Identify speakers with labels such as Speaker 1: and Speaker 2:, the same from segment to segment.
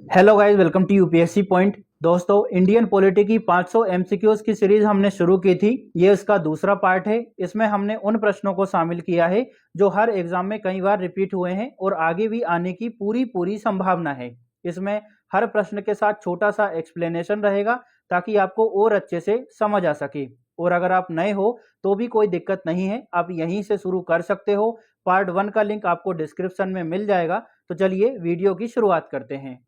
Speaker 1: Hello guys, welcome to UPSC point. दोस्तों, Indian polity की 500 MCQs की सीरीज हमने शुरू की थी। ये इसका दूसरा पार्ट है। इसमें हमने उन प्रश्नों को शामिल किया है जो हर एग्जाम में कई बार रिपीट हुए हैं और आगे भी आने की पूरी पूरी संभावना है। इसमें हर प्रश्न के साथ छोटा सा एक्सप्लेनेशन रहेगा ताकि आपको और अच्छे से समझ आ सके। और अगर आप नए हो तो भी कोई दिक्कत नहीं है, आप यहीं से शुरू कर सकते हो। पार्ट 1 का लिंक आपको डिस्क्रिप्शन में मिल जाएगा। तो चलिए वीडियो की शुरुआत करते हैं।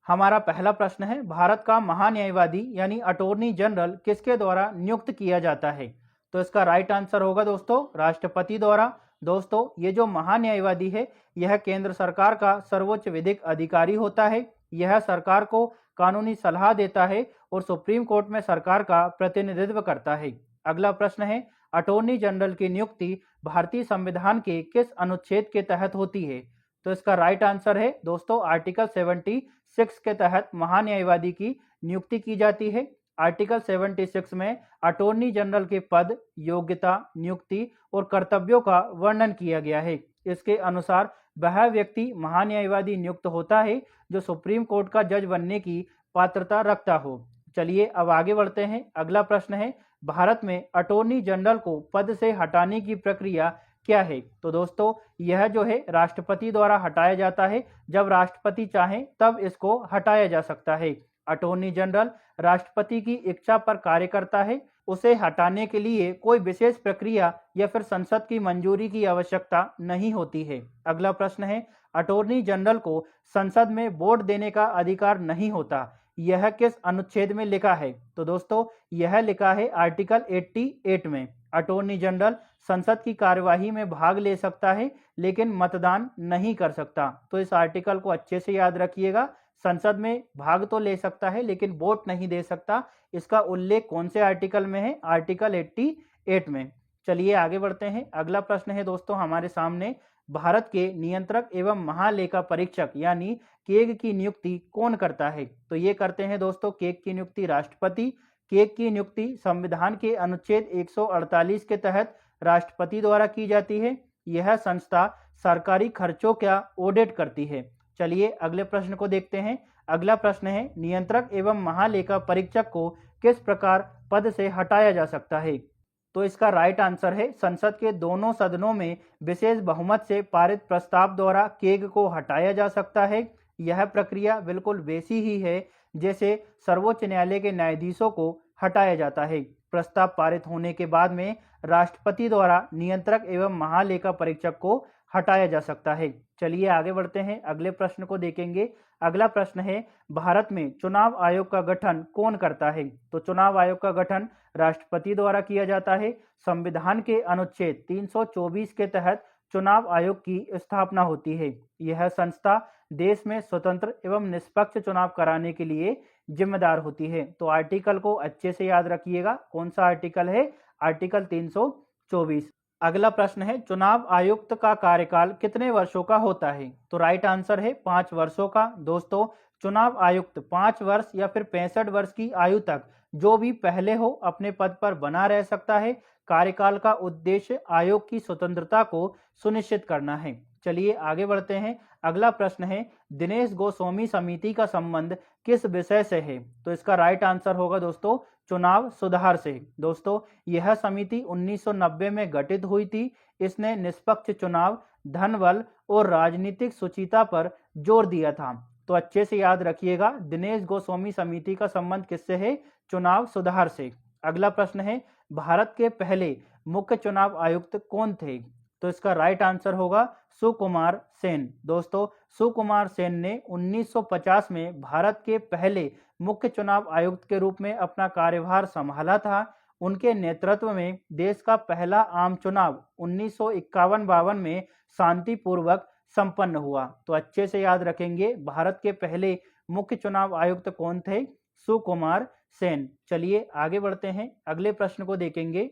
Speaker 1: हमारा पहला प्रश्न है, भारत का महान्यायवादी यानी अटॉर्नी जनरल किसके द्वारा नियुक्त किया जाता है? तो इसका राइट आंसर होगा दोस्तों राष्ट्रपति द्वारा। दोस्तों, ये जो महान्यायवादी है यह केंद्र सरकार का सर्वोच्च विधिक अधिकारी होता है। यह सरकार को कानूनी सलाह देता है और सुप्रीम कोर्ट में सरकार का प्रतिनिधित्व करता है। अगला प्रश्न है, अटॉर्नी जनरल की नियुक्ति भारतीय संविधान के किस अनुच्छेद के तहत होती है? तो इसका राइट आंसर है दोस्तों आर्टिकल 76 के तहत महान्यायवादी की नियुक्ति की जाती है। आर्टिकल 76 में अटॉर्नी जनरल के पद, योग्यता, नियुक्ति और कर्तव्यों का वर्णन किया गया है। इसके अनुसार वह व्यक्ति महान्यायवादी नियुक्त होता है जो सुप्रीम कोर्ट का जज बनने की पात्रता रखता हो। चलिए अब आगे बढ़ते हैं। अगला प्रश्न है, भारत में अटॉर्नी जनरल को पद से हटाने की प्रक्रिया क्या है? तो दोस्तों, यह जो है राष्ट्रपति द्वारा हटाया जाता है। जब राष्ट्रपति चाहें तब इसको हटाया जा सकता है। अटॉर्नी जनरल राष्ट्रपति की इच्छा पर कार्य करता है। उसे हटाने के लिए कोई विशेष प्रक्रिया या फिर संसद की मंजूरी की आवश्यकता नहीं होती है। अगला प्रश्न है, अटॉर्नी जनरल को संसद में वोट देने का अधिकार नहीं होता। यह किस अनुच्छेद में लिखा है? तो दोस्तों, यह लिखा है आर्टिकल 88 में। अटॉर्नी जनरल संसद की कार्यवाही में भाग ले सकता है लेकिन मतदान नहीं कर सकता। तो इस आर्टिकल को अच्छे से याद रखिएगा। संसद में भाग तो ले सकता है लेकिन वोट नहीं दे सकता। इसका उल्लेख कौन से आर्टिकल में है? आर्टिकल 88 में। चलिए आगे बढ़ते हैं। अगला प्रश्न है दोस्तों हमारे सामने, भारत के नियंत्रक एवं महालेखा परीक्षक यानी केग की नियुक्ति कौन करता है? तो ये करते हैं दोस्तों केग की नियुक्ति राष्ट्रपति। केग की नियुक्ति संविधान के अनुच्छेद 148 के तहत राष्ट्रपति द्वारा की जाती है। यह संस्था सरकारी खर्चों का ऑडिट करती है। चलिए अगले प्रश्न को देखते हैं। अगला प्रश्न है, नियंत्रक एवं महालेखा परीक्षक को किस प्रकार पद से हटाया जा सकता है? तो इसका राइट आंसर है संसद के दोनों सदनों में विशेष बहुमत से पारित प्रस्ताव द्वारा केग को हटाया जा सकता है। यह प्रक्रिया बिल्कुल वैसी ही है जैसे सर्वोच्च न्यायालय के न्यायाधीशों को हटाया जाता है। प्रस्ताव पारित होने के बाद में राष्ट्रपति द्वारा नियंत्रक एवं महालेखा परीक्षक को हटाया जा सकता है। चलिए आगे बढ़ते हैं, अगले प्रश्न को देखेंगे। अगला प्रश्न है, भारत में चुनाव आयोग का गठन कौन करता है? तो चुनाव आयोग का गठन राष्ट्रपति द्वारा किया जाता है। संविधान के अनुच्छेद 324 के तहत चुनाव आयोग की स्थापना होती है। यह संस्था देश में स्वतंत्र एवं निष्पक्ष चुनाव कराने के लिए जिम्मेदार होती है। तो आर्टिकल को अच्छे से याद रखिएगा। कौन सा आर्टिकल है? आर्टिकल 324। अगला प्रश्न है, चुनाव आयुक्त का कार्यकाल कितने वर्षों का होता है? तो राइट आंसर है 5 वर्षों का। दोस्तों, चुनाव आयुक्त 5 वर्ष या फिर 65 वर्ष की आयु तक जो भी पहले हो अपने पद पर बना रह सकता है। कार्यकाल का उद्देश्य आयोग की स्वतंत्रता को सुनिश्चित करना है। चलिए आगे बढ़ते हैं। अगला प्रश्न है, दिनेश गोस्वामी समिति का संबंध किस विषय से है? तो इसका राइट आंसर होगा दोस्तों चुनाव सुधार से। दोस्तों, यह समिति 1990 में गठित हुई थी। इसने निष्पक्ष चुनाव, धन बल और राजनीतिक शुचिता पर जोर दिया था। तो अच्छे से याद रखिएगा, दिनेश गोस्वामी समिति का संबंध किससे है? चुनाव सुधार से। अगला प्रश्न है, भारत के पहले मुख्य चुनाव आयुक्त कौन थे? तो इसका राइट आंसर होगा सुकुमार सेन। दोस्तों, सुकुमार सेन ने 1950 में भारत के पहले मुख्य चुनाव आयुक्त के रूप में अपना कार्यभार संभाला था। उनके नेतृत्व में देश का पहला आम चुनाव 1951-52 में शांतिपूर्वक संपन्न हुआ। तो अच्छे से याद रखेंगे, भारत के पहले मुख्य चुनाव आयुक्त कौन थे? सुकुमार सेन। चलिए आगे बढ़ते हैं, अगले प्रश्न को देखेंगे।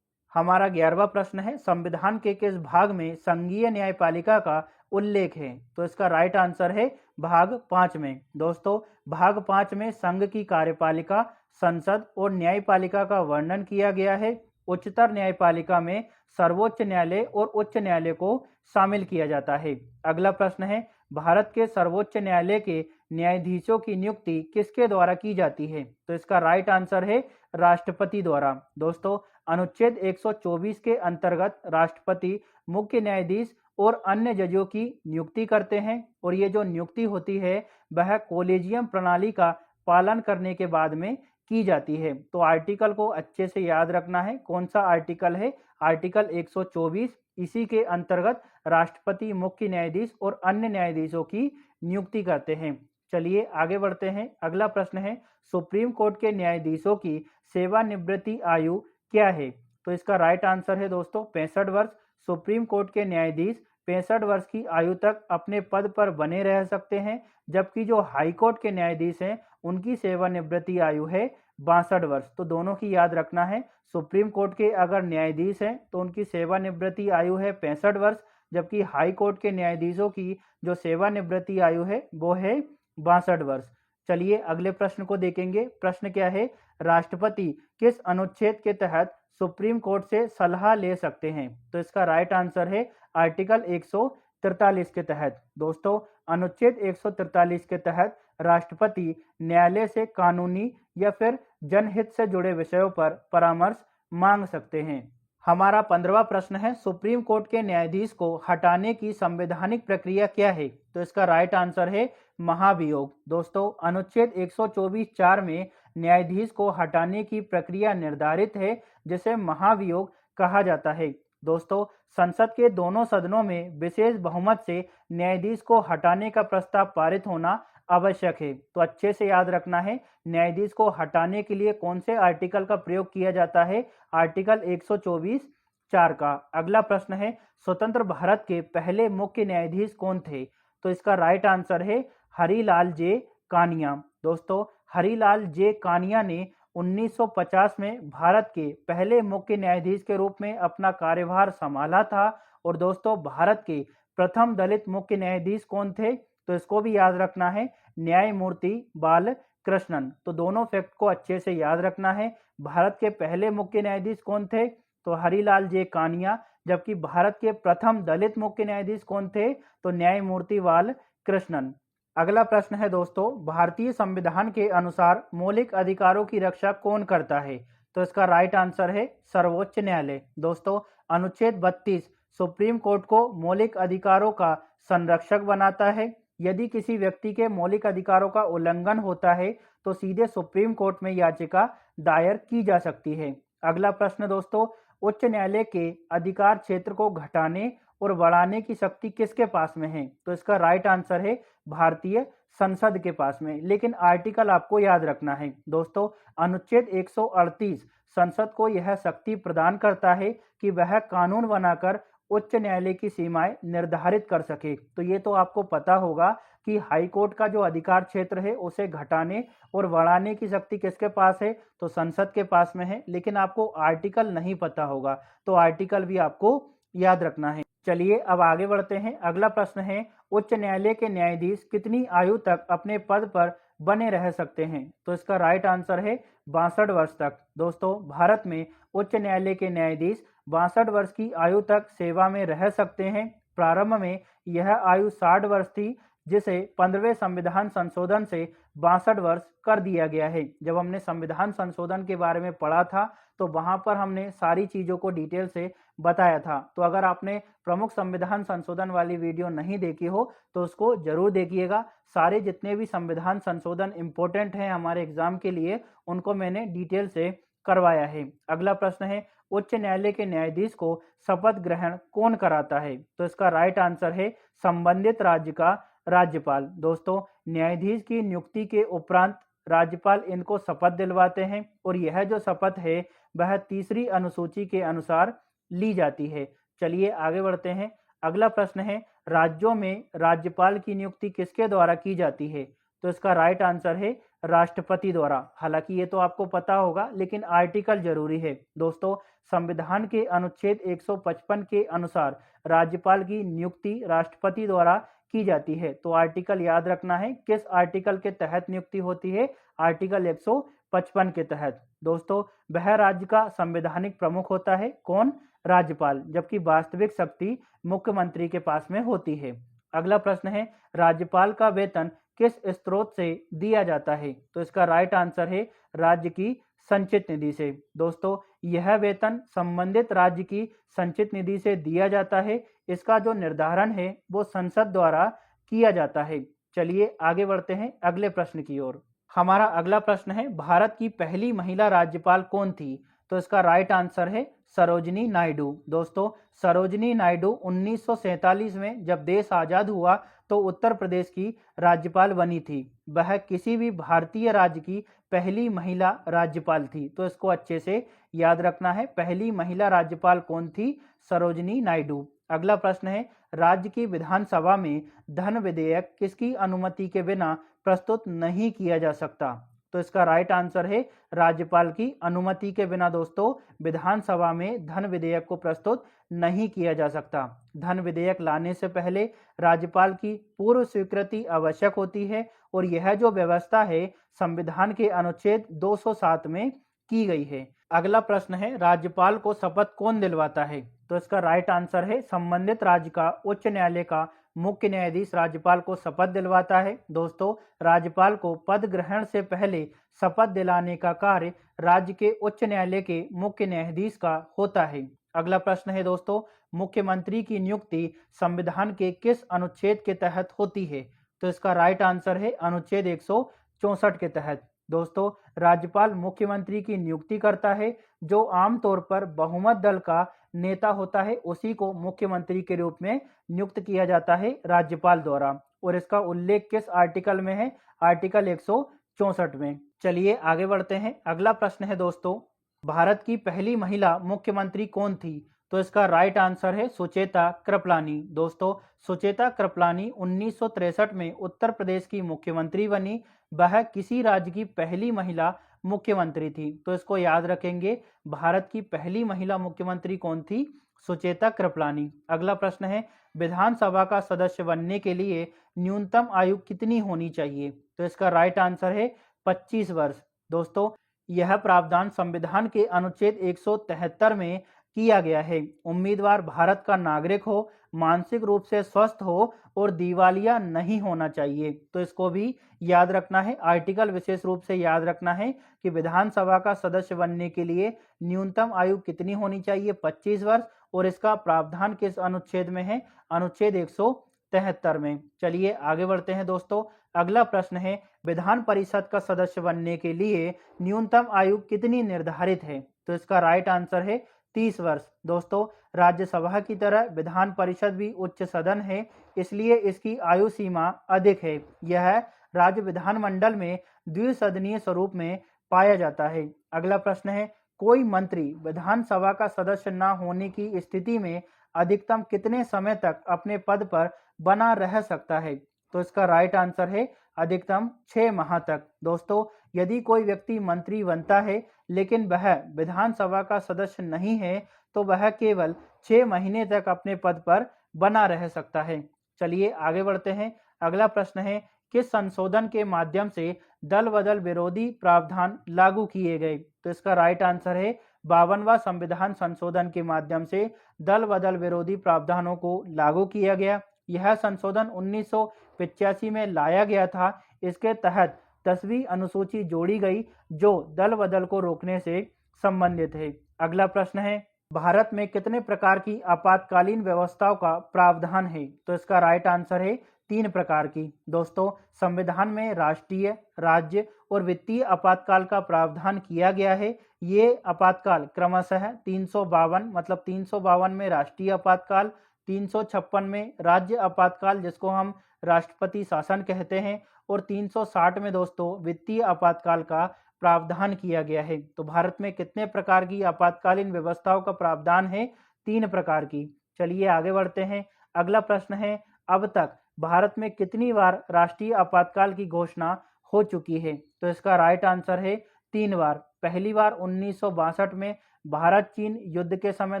Speaker 1: हमारा 11वां प्रश्न है, संविधान के किस भाग में संघीय न्यायपालिका का उल्लेख है? तो इसका राइट आंसर है भाग 5 में। दोस्तों, भाग 5 में संघ की कार्यपालिका, संसद और न्यायपालिका का वर्णन किया गया है। उच्चतर न्यायपालिका में सर्वोच्च न्यायालय और उच्च न्यायालय को शामिल किया जाता है। अगला प्रश्न है, भारत के सर्वोच्च न्यायालय के न्यायाधीशों की नियुक्ति किसके द्वारा की जाती है? तो इसका राइट आंसर है राष्ट्रपति द्वारा। दोस्तों, अनुच्छेद 124 के अंतर्गत राष्ट्रपति मुख्य न्यायाधीश और अन्य जजों की नियुक्ति करते हैं और ये जो नियुक्ति होती है वह कोलेजियम प्रणाली का पालन करने के बाद में की जाती है। तो आर्टिकल को अच्छे से याद रखना है। कौन सा आर्टिकल है? आर्टिकल 124। इसी के अंतर्गत राष्ट्रपति मुख्य न्यायाधीश और अन्य न्यायाधीशों की नियुक्ति करते हैं। चलिए आगे बढ़ते हैं। अगला प्रश्न है, सुप्रीम कोर्ट के न्यायाधीशों की सेवानिवृत्ति आयु क्या है? तो इसका राइट आंसर है दोस्तों 65 वर्ष। सुप्रीम कोर्ट के न्यायाधीश 65 वर्ष की आयु तक अपने पद पर बने रह सकते हैं, जबकि जो हाई कोर्ट के न्यायाधीश हैं उनकी सेवानिवृत्ति आयु है 62 वर्ष। तो दोनों की याद रखना है। सुप्रीम कोर्ट के अगर न्यायाधीश हैं तो उनकी सेवानिवृत्ति आयु है 65 वर्ष, जबकि हाई कोर्ट के न्यायाधीशों की जो सेवानिवृत्ति आयु है वो है 62 वर्ष। चलिए अगले प्रश्न को देखेंगे। प्रश्न क्या है? राष्ट्रपति किस अनुच्छेद के तहत सुप्रीम कोर्ट से सलाह ले सकते हैं? तो इसका राइट आंसर है आर्टिकल 143 के तहत। दोस्तों, अनुच्छेद 143 के तहत राष्ट्रपति न्यायालय से कानूनी या फिर जनहित से जुड़े विषयों पर परामर्श मांग सकते हैं। हमारा 15वां प्रश्न है, सुप्रीम कोर्ट के न्यायाधीश को हटाने की संवैधानिक प्रक्रिया क्या है? तो इसका राइट आंसर है महाभियोग। दोस्तों, अनुच्छेद 124(4) में न्यायाधीश को हटाने की प्रक्रिया निर्धारित है, जिसे महाभियोग कहा जाता है। दोस्तों, संसद के दोनों सदनों में विशेष बहुमत से न्यायाधीश को हटाने का प्रस्ताव पारित होना आवश्यक है। तो अच्छे से याद रखना है, न्यायाधीश को हटाने के लिए कौन से आर्टिकल का प्रयोग किया जाता है? आर्टिकल 124(4) का। अगला प्रश्न है, स्वतंत्र भारत के पहले मुख्य न्यायाधीश कौन थे? तो इसका राइट आंसर है हरिलाल जे कानिया। दोस्तों, हरिलाल जे कानिया ने 1950 में भारत के पहले मुख्य न्यायाधीश के रूप में अपना कार्यभार संभाला था। और दोस्तों, भारत के प्रथम दलित मुख्य न्यायाधीश कौन थे? तो इसको भी याद रखना है, न्यायमूर्ति बालकृष्णन। तो दोनों फैक्ट को अच्छे से याद रखना है। भारत के पहले मुख्य न्यायाधीश कौन थे? तो हरिलाल जे कानिया। जबकि भारत के प्रथम दलित मुख्य न्यायाधीश कौन थे? तो न्यायमूर्ति बालकृष्णन। अगला प्रश्न है दोस्तों, भारतीय संविधान के अनुसार मौलिक अधिकारों की रक्षा कौन करता है? तो इसका राइट आंसर है सर्वोच्च न्यायालय। दोस्तों, अनुच्छेद 32 सुप्रीम कोर्ट को मौलिक अधिकारों का संरक्षक बनाता है। यदि किसी व्यक्ति के मौलिक अधिकारों का उल्लंघन होता है तो सीधे सुप्रीम कोर्ट में याचिका दायर की जा सकती है। अगला प्रश्न दोस्तों, उच्च न्यायालय के अधिकार क्षेत्र को घटाने और बढ़ाने की शक्ति किसके पास में है? तो इसका राइट आंसर है भारतीय संसद के पास में। लेकिन आर्टिकल आपको याद रखना है। दोस्तों, अनुच्छेद 138 संसद को यह शक्ति प्रदान करता है कि वह कानून बनाकर उच्च न्यायालय की सीमाएं निर्धारित कर सके। तो ये तो आपको पता होगा कि हाई कोर्ट का जो अधिकार क्षेत्र है उसे घटाने और बढ़ाने की शक्ति किसके पास है? तो संसद के पास में है। लेकिन आपको आर्टिकल नहीं पता होगा, तो आर्टिकल भी आपको याद रखना है। चलिए अब आगे बढ़ते हैं। अगला प्रश्न है, उच्च न्यायालय के न्यायाधीश कितनी आयु तक अपने पद पर बने रह सकते हैं? तो इसका राइट आंसर है 62 वर्ष तक। दोस्तों, भारत में उच्च न्यायालय के न्यायाधीश 62 वर्ष की आयु तक सेवा में रह सकते हैं। प्रारंभ में यह आयु 60 वर्ष थी, जिसे 15वें संविधान संशोधन से 62 वर्ष कर दिया गया है। जब हमने संविधान संशोधन के बारे में पढ़ा था तो वहां पर हमने सारी चीजों को डिटेल से बताया था। तो अगर आपने प्रमुख संविधान संशोधन वाली वीडियो नहीं देखी हो तो उसको जरूर देखिएगा। सारे जितने भी संविधान संशोधन इंपॉर्टेंट हैं हमारे एग्जाम के लिए, उनको मैंने डिटेल से करवाया है। अगला प्रश्न है, उच्च न्यायालय के न्यायाधीश को शपथ ग्रहण कौन कराता है? तो इसका राइट आंसर है संबंधित राज्य का राज्यपाल। दोस्तों, न्यायाधीश की नियुक्ति के उपरांत राज्यपाल इनको शपथ दिलवाते हैं और यह जो शपथ है वह 3री अनुसूची के अनुसार ली जाती है। चलिए आगे बढ़ते हैं। अगला प्रश्न है, राज्यों में राज्यपाल की नियुक्ति किसके द्वारा की जाती है? तो इसका राइट आंसर है राष्ट्रपति द्वारा। हालांकि ये तो आपको पता होगा, लेकिन आर्टिकल जरूरी है। दोस्तों, संविधान के अनुच्छेद 155 के अनुसार राज्यपाल की नियुक्ति राष्ट्रपति द्वारा की जाती है। तो आर्टिकल याद रखना है, किस आर्टिकल के तहत नियुक्ति होती है? आर्टिकल 155 के तहत। दोस्तों, वह राज्य का संवैधानिक प्रमुख होता है। कौन? राज्यपाल। जबकि वास्तविक शक्ति मुख्यमंत्री के पास में होती है। अगला प्रश्न है, राज्यपाल का वेतन किस स्रोत से दिया जाता है? तो इसका राइट आंसर है राज्य की संचित निधि से। दोस्तों, यह वेतन संबंधित राज्य की संचित निधि से दिया जाता है। इसका जो निर्धारण है वो संसद द्वारा किया जाता है। चलिए आगे बढ़ते हैं अगले प्रश्न की ओर। हमारा अगला प्रश्न है, भारत की पहली महिला राज्यपाल कौन थी? तो इसका राइट आंसर है सरोजिनी नायडू। दोस्तों, सरोजिनी नायडू 1947 में जब देश आजाद हुआ तो उत्तर प्रदेश की राज्यपाल बनी थी। वह किसी भी भारतीय राज्य की पहली महिला राज्यपाल थी। तो इसको अच्छे से याद रखना है, पहली महिला राज्यपाल कौन थी? सरोजिनी नायडू। अगला प्रश्न है, राज्य की विधानसभा में धन विधेयक किसकी अनुमति के बिना प्रस्तुत नहीं किया जा सकता? तो इसका राइट आंसर है राज्यपाल की अनुमति के बिना दोस्तों विधानसभा में धन विधेयक को प्रस्तुत नहीं किया जा सकता। धन विधेयक लाने से पहले राज्यपाल की पूर्व स्वीकृति आवश्यक होती है और यह जो व्यवस्था है संविधान के अनुच्छेद 207 में की गई है। अगला प्रश्न है, राज्यपाल को शपथ कौन दिलवाता है? तो इसका राइट आंसर है संबंधित राज्य का उच्च न्यायालय का मुख्य न्यायाधीश राज्यपाल को शपथ दिलवाता है। दोस्तों, राज्यपाल को पद ग्रहण से पहले शपथ दिलाने का कार्य राज्य के उच्च न्यायालय के मुख्य न्यायाधीश का होता है। अगला प्रश्न है दोस्तों, मुख्यमंत्री की नियुक्ति संविधान के किस अनुच्छेद के तहत होती है? तो इसका राइट आंसर है अनुच्छेद 164 के तहत। दोस्तों, राज्यपाल मुख्यमंत्री की नियुक्ति करता है। जो आमतौर पर बहुमत दल का नेता होता है उसी को मुख्यमंत्री के रूप में नियुक्त किया जाता है राज्यपाल द्वारा। और इसका उल्लेख किस आर्टिकल में है? आर्टिकल 164 में। चलिए आगे बढ़ते हैं। अगला प्रश्न है दोस्तों, भारत की पहली महिला मुख्यमंत्री कौन थी? तो इसका राइट आंसर है सुचेता कृपलानी। दोस्तों, सुचेता कृपलानी 1963 में उत्तर प्रदेश की मुख्यमंत्री बनी। वह किसी राज्य की पहली महिला मुख्यमंत्री थी। तो इसको याद रखेंगे, भारत की पहली महिला मुख्यमंत्री कौन थी? सुचेता कृपलानी। अगला प्रश्न है, विधानसभा का सदस्य बनने के लिए न्यूनतम आयु कितनी होनी चाहिए? तो इसका राइट आंसर है 25 वर्ष। दोस्तों, यह प्रावधान संविधान के अनुच्छेद 173 में किया गया है। उम्मीदवार भारत का नागरिक हो, मानसिक रूप से स्वस्थ हो और दिवालिया नहीं होना चाहिए। तो इसको भी याद रखना है, आर्टिकल विशेष रूप से याद रखना है कि विधानसभा का सदस्य बनने के लिए न्यूनतम आयु कितनी होनी चाहिए? 25 वर्ष। और इसका प्रावधान किस अनुच्छेद में है? अनुच्छेद 173 में। चलिए आगे बढ़ते हैं दोस्तों। अगला प्रश्न है, विधान परिषद का सदस्य बनने के लिए न्यूनतम आयु कितनी निर्धारित है? तो इसका राइट आंसर है 30 वर्ष। दोस्तों, राज्यसभा की तरह विधान परिषद भी उच्च सदन है, इसलिए इसकी आयु सीमा अधिक है। यह राज्य विधानमंडल में द्विसदनीय स्वरूप में पाया जाता है। अगला प्रश्न है, कोई मंत्री विधानसभा का सदस्य न होने की स्थिति में अधिकतम कितने समय तक अपने पद पर बना रह सकता है? तो इसका राइट आंसर है अधिकतम 6 माह तक। दोस्तों, यदि कोई व्यक्ति मंत्री बनता है लेकिन वह विधानसभा का सदस्य नहीं है तो वह केवल 6 महीने तक अपने पद पर बना रह सकता है। चलिए आगे बढ़ते हैं। अगला प्रश्न है, किस संशोधन के माध्यम से दल बदल विरोधी प्रावधान लागू किए गए? तो इसका राइट आंसर है 52वां संविधान संशोधन के माध्यम से दल बदल विरोधी प्रावधानों को लागू किया गया। यह संशोधन 1985 में लाया गया था। इसके तहत 10वीं अनुसूची जोड़ी गई जो दल बदल को रोकने से संबंधित है। अगला प्रश्न है, भारत में कितने प्रकार की आपातकालीन व्यवस्थाओं का प्रावधान है? तो इसका राइट आंसर है 3 प्रकार की। दोस्तों, संविधान में राष्ट्रीय, राज्य और वित्तीय आपातकाल का प्रावधान किया गया है। ये आपातकाल क्रमशः 352 मतलब 352 में राष्ट्रीय आपातकाल, 356 में राज्य आपातकाल जिसको हम राष्ट्रपति शासन कहते हैं, और 360 में दोस्तों वित्तीय आपातकाल का प्रावधान किया गया है। तो भारत में कितने प्रकार की आपातकालीन व्यवस्थाओं का प्रावधान है? 3 प्रकार की। चलिए आगे बढ़ते हैं। अगला प्रश्न है, अब तक भारत में कितनी बार राष्ट्रीय आपातकाल की घोषणा हो चुकी है? तो इसका राइट आंसर है 3 बार। पहली बार 1962 में भारत चीन युद्ध के समय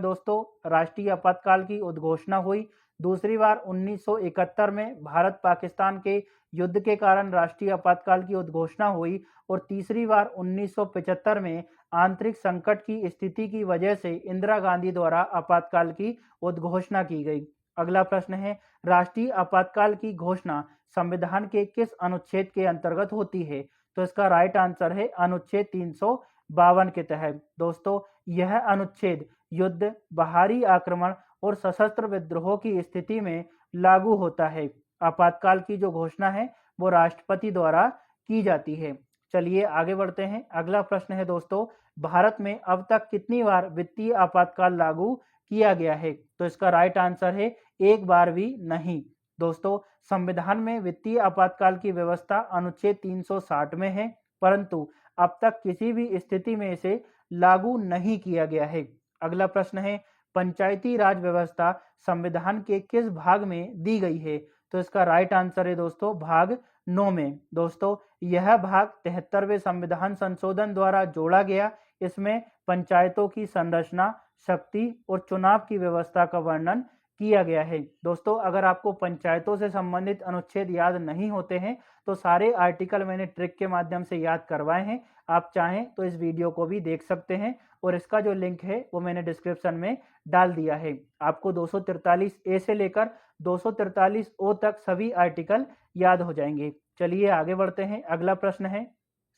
Speaker 1: दोस्तों राष्ट्रीय आपातकाल की उद्घोषणा हुई। दूसरी बार 1971 में भारत पाकिस्तान के युद्ध के कारण राष्ट्रीय आपातकाल की उद्घोषणा हुई। और तीसरी बार 1975 में आंतरिक संकट की स्थिति की वजह से इंदिरा गांधी द्वारा आपातकाल की उद्घोषणा की गई। अगला प्रश्न है, राष्ट्रीय आपातकाल की घोषणा संविधान के किस अनुच्छेद के अंतर्गत होती है? तो इसका राइट आंसर है अनुच्छेद 352 के तहत। दोस्तों, यह अनुच्छेद युद्ध, बाहरी आक्रमण और सशस्त्र विद्रोह की स्थिति में लागू होता है। आपातकाल की जो घोषणा है वो राष्ट्रपति द्वारा की जाती है। चलिए आगे बढ़ते हैं। अगला प्रश्न है दोस्तों, भारत में अब तक कितनी बार वित्तीय आपातकाल लागू किया गया है? तो इसका राइट आंसर है एक बार भी नहीं। दोस्तों, संविधान में वित्तीय आपातकाल की व्यवस्था अनुच्छेद 360 में है, परंतु अब तक किसी भी स्थिति में इसे लागू नहीं किया गया है। अगला प्रश्न है, पंचायती राज व्यवस्था संविधान के किस भाग में दी गई है? तो इसका राइट आंसर है दोस्तों भाग 9 में। दोस्तों, यह भाग 73वें संविधान संशोधन द्वारा जोड़ा गया। इसमें पंचायतों की संरचना, शक्ति और चुनाव की व्यवस्था का वर्णन किया गया है। दोस्तों, अगर आपको पंचायतों से संबंधित अनुच्छेद याद नहीं होते हैं तो सारे आर्टिकल मैंने ट्रिक के माध्यम से याद करवाए हैं। आप चाहें तो इस वीडियो को भी देख सकते हैं और इसका जो लिंक है वो मैंने डिस्क्रिप्शन में डाल दिया है। आपको 243 ए से लेकर 243 ओ तक सभी आर्टिकल याद हो जाएंगे। चलिए आगे बढ़ते हैं। अगला प्रश्न है,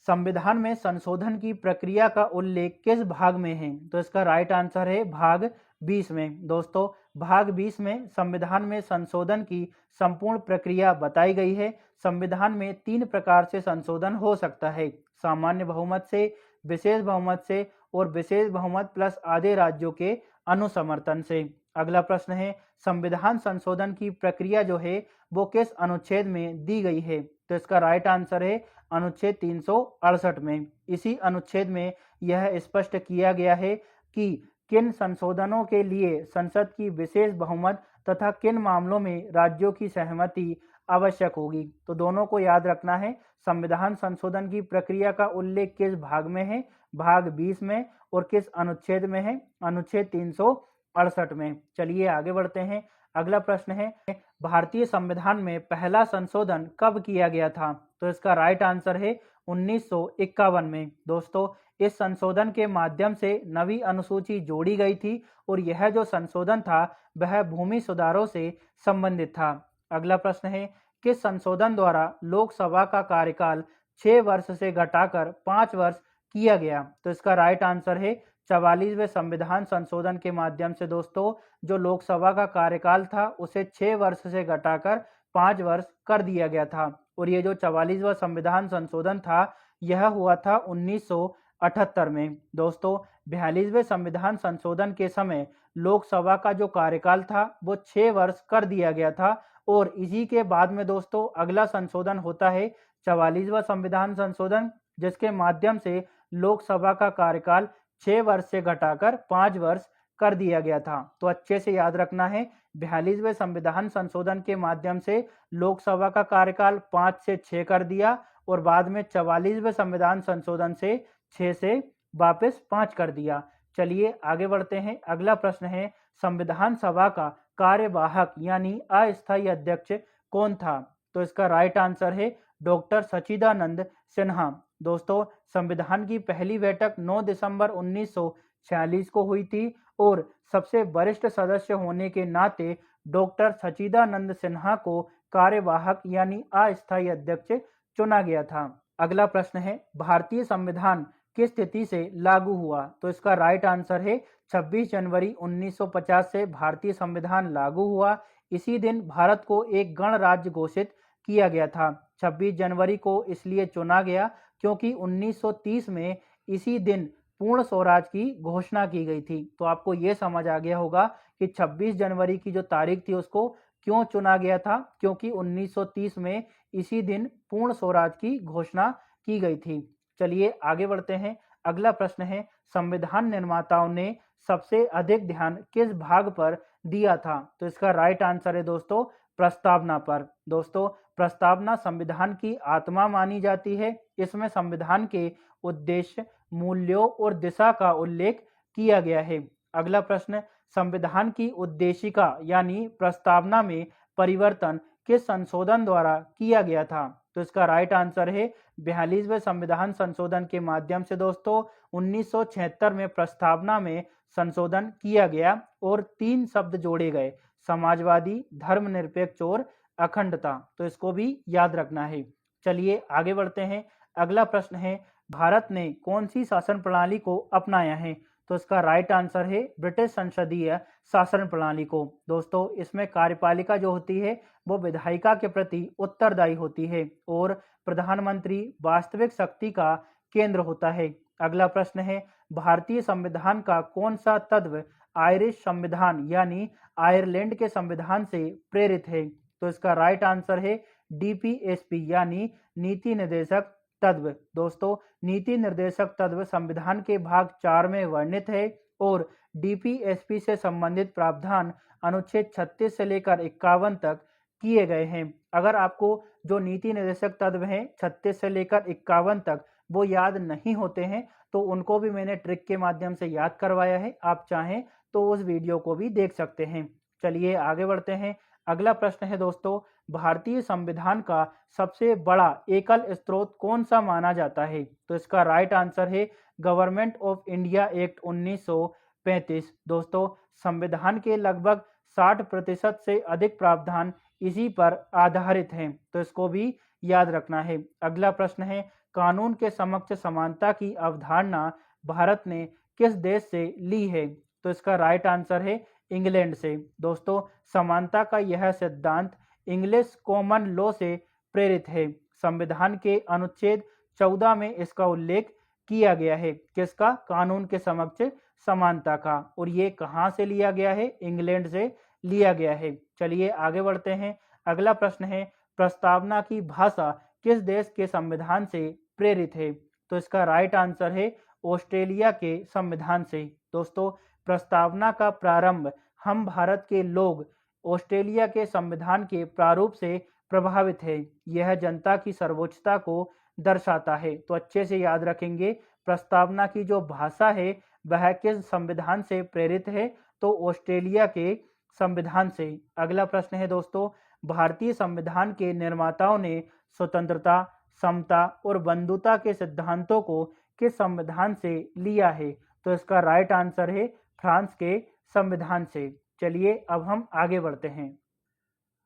Speaker 1: संविधान में संशोधन की प्रक्रिया का उल्लेख किस भाग में है? तो इसका राइट आंसर है भाग 20 में। दोस्तों, भाग 20 में संविधान में संशोधन की संपूर्ण प्रक्रिया बताई गई है। संविधान में 3 प्रकार से संशोधन हो सकता है, सामान्य बहुमत से, विशेष बहुमत से और विशेष बहुमत प्लस आधे राज्यों के अनुसमर्थन से। अगला प्रश्न है, संविधान संशोधन की प्रक्रिया जो है वो किस अनुच्छेद में दी गई है? तो इसका राइट आंसर है अनुच्छेद 368 में। इसी अनुच्छेद में यह स्पष्ट किया गया है कि किन संशोधनों के लिए संसद की विशेष बहुमत तथा किन मामलों में राज्यों की सहमति आवश्यक होगी। तो दोनों को याद रखना है। संविधान संशोधन की प्रक्रिया का उल्लेख किस भाग में है? भाग 20 में। और किस अनुच्छेद में है? अनुच्छेद 368 में। चलिए आगे बढ़ते हैं। अगला प्रश्न है, भारतीय संविधान में पहला संशोधन कब किया गया था? तो इसका राइट आंसर है 1951 में। दोस्तों, इस संशोधन के माध्यम से नवी अनुसूची जोड़ी गई थी और यह जो संशोधन था वह भूमि सुधारों से संबंधित था। अगला प्रश्न है, किस संशोधन द्वारा लोकसभा का कार्यकाल 6 वर्ष से घटाकर 5 वर्ष किया गया? तो इसका राइट आंसर है 44वें संविधान संशोधन के माध्यम से दोस्तों जो लोकसभा का कार्यकाल था उसे 6 वर्ष से घटाकर 5 वर्ष कर दिया गया था। और ये जो 44वां संविधान संशोधन था यह हुआ था 1978 में। दोस्तों, 42वें संविधान संशोधन के समय लोकसभा का जो कार्यकाल था वो 6 वर्ष कर दिया गया था और इसी के बाद में दोस्तों अगला संशोधन होता है 44वां संविधान संशोधन, जिसके माध्यम से लोकसभा का कार्यकाल 6 वर्ष से घटाकर 5 वर्ष कर दिया गया था। तो अच्छे से याद रखना है, 42वें संविधान संशोधन के माध्यम से लोकसभा का कार्यकाल 5 से 6 कर दिया और बाद में 44वें संविधान संशोधन से 6 से वापस 5 कर दिया। चलिए आगे बढ़ते हैं। अगला प्रश्न है, संविधान सभा का कार्यवाहक यानी अस्थायी अध्यक्ष कौन था? तो इसका राइट आंसर है डॉक्टर सच्चिदानंद सिन्हा। दोस्तों, संविधान की पहली बैठक 9 दिसंबर 1946 को हुई थी और सबसे वरिष्ठ सदस्य होने के नाते डॉक्टर सच्चिदानंद सिन्हा को कार्यवाहक यानी अस्थायी अध्यक्ष चुना गया था। अगला प्रश्न है, भारतीय संविधान किस तिथि से लागू हुआ? तो इसका राइट आंसर है 26 जनवरी 1950 से भारतीय संविधान लागू हुआ। इसी दिन भारत को एक गणराज्य घोषित किया गया था। 26 जनवरी को इसलिए चुना गया क्योंकि 1930 में इसी दिन पूर्ण स्वराज की घोषणा की गई थी। तो आपको ये समझ आ गया होगा कि 26 जनवरी की जो तारीख थी उसको क्यों चुना गया था, क्योंकि 1930 में इसी दिन पूर्ण स्वराज की घोषणा की गई थी। चलिए आगे बढ़ते हैं। अगला प्रश्न है, संविधान निर्माताओं ने सबसे अधिक ध्यान किस भाग पर दिया था? तो इसका राइट आंसर है दोस्तों प्रस्तावना पर। दोस्तों, प्रस्तावना संविधान की आत्मा मानी जाती है। इसमें संविधान के उद्देश्य, मूल्यों और दिशा का उल्लेख किया गया है। अगला प्रश्न, संविधान की उद्देशिका यानी प्रस्तावना में परिवर्तन किस संशोधन द्वारा किया गया था? तो इसका राइट आंसर है 42वें संविधान संशोधन के माध्यम से दोस्तों 1976 में प्रस्तावना में संशोधन किया गया और 3 शब्द जोड़े गए, समाजवादी, धर्मनिरपेक्ष और अखंडता। तो इसको भी याद रखना है। चलिए आगे बढ़ते हैं। अगला प्रश्न है, भारत ने कौन सी शासन प्रणाली को अपनाया है? तो इसका राइट आंसर है ब्रिटिश संसदीय शासन प्रणाली को। दोस्तों, इसमें कार्यपालिका जो होती है वो विधायिका के प्रति उत्तरदायी होती है और प्रधानमंत्री वास्तविक शक्ति का केंद्र होता है। अगला प्रश्न है, भारतीय संविधान का कौन सा तत्व आयरिश संविधान यानी आयरलैंड के संविधान से प्रेरित है? तो इसका राइट आंसर है डीपीएसपी यानी नीति निर्देशक तत्व। दोस्तों, नीति निर्देशक तत्व संविधान के भाग 4 में वर्णित है और डीपीएसपी से संबंधित प्रावधान अनुच्छेद 36 से लेकर 51 तक किए गए हैं। अगर आपको जो नीति निर्देशक तत्व हैं 36 से लेकर 51 तक वो याद नहीं होते हैं तो उनको भी मैंने ट्रिक के माध्यम से याद करवाया है। आप चाहें तो उस वीडियो को भी देख सकते हैं। चलिए आगे बढ़ते हैं। अगला प्रश्न है दोस्तों, भारतीय संविधान का सबसे बड़ा एकल स्रोत कौन सा माना जाता है? तो इसका राइट आंसर है गवर्नमेंट ऑफ इंडिया एक्ट 1935। दोस्तों, संविधान के लगभग 60% से अधिक प्रावधान इसी पर आधारित हैं, तो इसको भी याद रखना है। अगला प्रश्न है, कानून के समक्ष समानता की अवधारणा भारत ने किस देश से ली है? तो इसका राइट आंसर है इंग्लैंड से। दोस्तों, समानता का यह सिद्धांत इंग्लिश कॉमन लॉ से प्रेरित है। संविधान के अनुच्छेद 14 में इसका उल्लेख किया गया है। किसका? कानून के समक्ष समानता का। और ये कहाँ से लिया गया है? इंग्लैंड से लिया गया है। चलिए आगे बढ़ते हैं। अगला प्रश्न है, प्रस्तावना की भाषा किस देश के संविधान से प्रेरित है? तो इसका राइट आंसर है ऑस्ट्रेलिया के संविधान से। दोस्तों, प्रस्तावना का प्रारंभ हम भारत के लोग ऑस्ट्रेलिया के संविधान के प्रारूप से प्रभावित है। यह जनता की सर्वोच्चता को दर्शाता है। तो अच्छे से याद रखेंगे, प्रस्तावना की जो भाषा है वह किस संविधान से प्रेरित है? तो ऑस्ट्रेलिया के संविधान से। अगला प्रश्न है दोस्तों, भारतीय संविधान के निर्माताओं ने स्वतंत्रता, समता और बंधुता के सिद्धांतों को किस संविधान से लिया है? तो इसका राइट आंसर है फ्रांस के संविधान से। चलिए अब हम आगे बढ़ते हैं।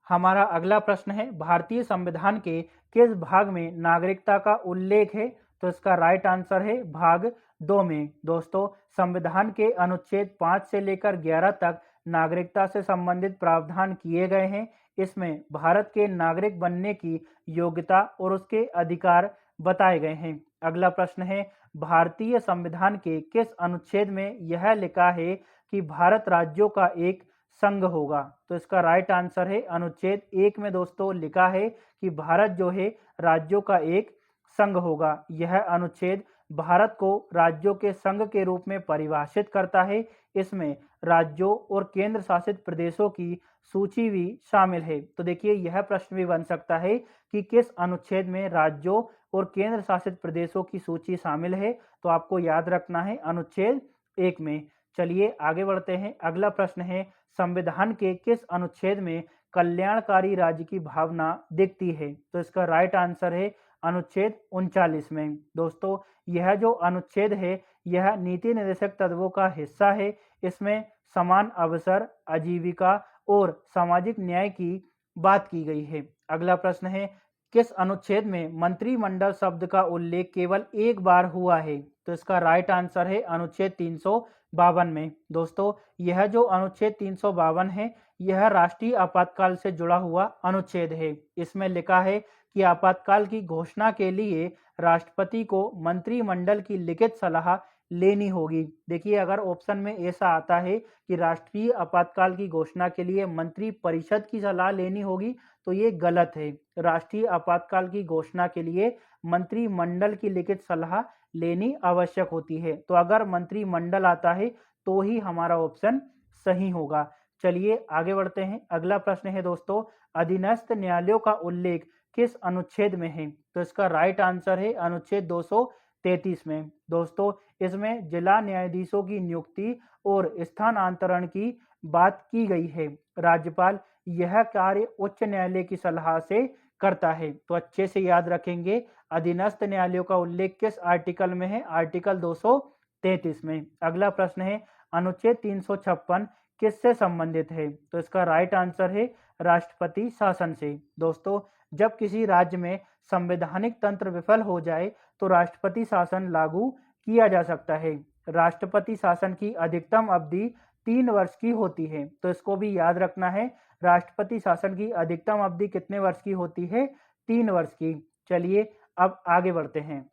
Speaker 1: हमारा अगला प्रश्न है, भारतीय संविधान के किस भाग में नागरिकता का उल्लेख है? तो इसका राइट आंसर है भाग 2 में। दोस्तों, संविधान के अनुच्छेद 5 से लेकर 11 तक नागरिकता से संबंधित प्रावधान किए गए हैं। इसमें भारत के नागरिक बनने की योग्यता और उसके अधिकार बताए गए हैं। अगला प्रश्न है, भारतीय संविधान के किस अनुच्छेद में यह लिखा है कि भारत राज्यों का एक संघ होगा? तो इसका राइट आंसर है अनुच्छेद 1 में दोस्तों लिखा है कि भारत जो है राज्यों का एक संघ होगा। यह अनुच्छेद भारत को राज्यों के संघ के रूप में परिभाषित करता है। इसमें राज्यों और केंद्र शासित प्रदेशों की सूची भी शामिल है। तो देखिए, यह प्रश्न भी बन सकता है कि किस अनुच्छेद में राज्यों और केंद्र शासित प्रदेशों की सूची शामिल है? तो आपको याद रखना है अनुच्छेद 1 में। चलिए आगे बढ़ते हैं। अगला प्रश्न है, संविधान के किस अनुच्छेद में कल्याणकारी राज्य की भावना दिखती है? तो इसका राइट आंसर है अनुच्छेद 39 में। दोस्तों, यह जो अनुच्छेद है यह नीति निर्देशक तत्वों का हिस्सा है। इसमें समान अवसर, आजीविका और सामाजिक न्याय की बात की गई है। अगला प्रश्न है, किस अनुच्छेद में मंत्रिमंडल शब्द का उल्लेख केवल एक बार हुआ है? तो इसका राइट आंसर है अनुच्छेद 352 में। दोस्तों, यह जो अनुच्छेद 352 है यह राष्ट्रीय आपातकाल से जुड़ा हुआ अनुच्छेद है। इसमें लिखा है कि आपातकाल की घोषणा के लिए राष्ट्रपति को मंत्रिमंडल की लिखित सलाह लेनी होगी। देखिए, अगर ऑप्शन में ऐसा आता है कि राष्ट्रीय आपातकाल की घोषणा के लिए मंत्री परिषद की सलाह लेनी होगी तो ये गलत है। राष्ट्रीय आपातकाल की घोषणा के लिए मंत्रिमंडल की लिखित सलाह लेनी आवश्यक होती है। तो अगर मंत्रिमंडल आता है तो ही हमारा ऑप्शन सही होगा। चलिए आगे बढ़ते हैं। अगला प्रश्न है दोस्तों, अधीनस्थ न्यायालयों का उल्लेख किस अनुच्छेद में है? तो इसका राइट आंसर है अनुच्छेद 233 में। दोस्तों, इसमें जिला न्यायाधीशों की नियुक्ति और स्थानांतरण की बात की गई है। राज्यपाल यह कार्य उच्च न्यायालय की सलाह से करता है। तो अच्छे से याद रखेंगे, अधीनस्थ न्यायालयों का उल्लेख किस आर्टिकल में है? आर्टिकल 233 में। अगला प्रश्न है, अनुच्छेद 356 किससे संबंधित है? तो इसका राइट आंसर है राष्ट्रपति शासन से। दोस्तों, जब किसी राज्य में संवैधानिक तंत्र विफल हो जाए तो राष्ट्रपति शासन लागू किया जा सकता है। राष्ट्रपति शासन की अधिकतम अवधि 3 वर्ष की होती है, तो इसको भी याद रखना है। राष्ट्रपति शासन की अधिकतम अवधि कितने वर्ष की होती है? 3 वर्ष की। चलिए अब आगे बढ़ते हैं।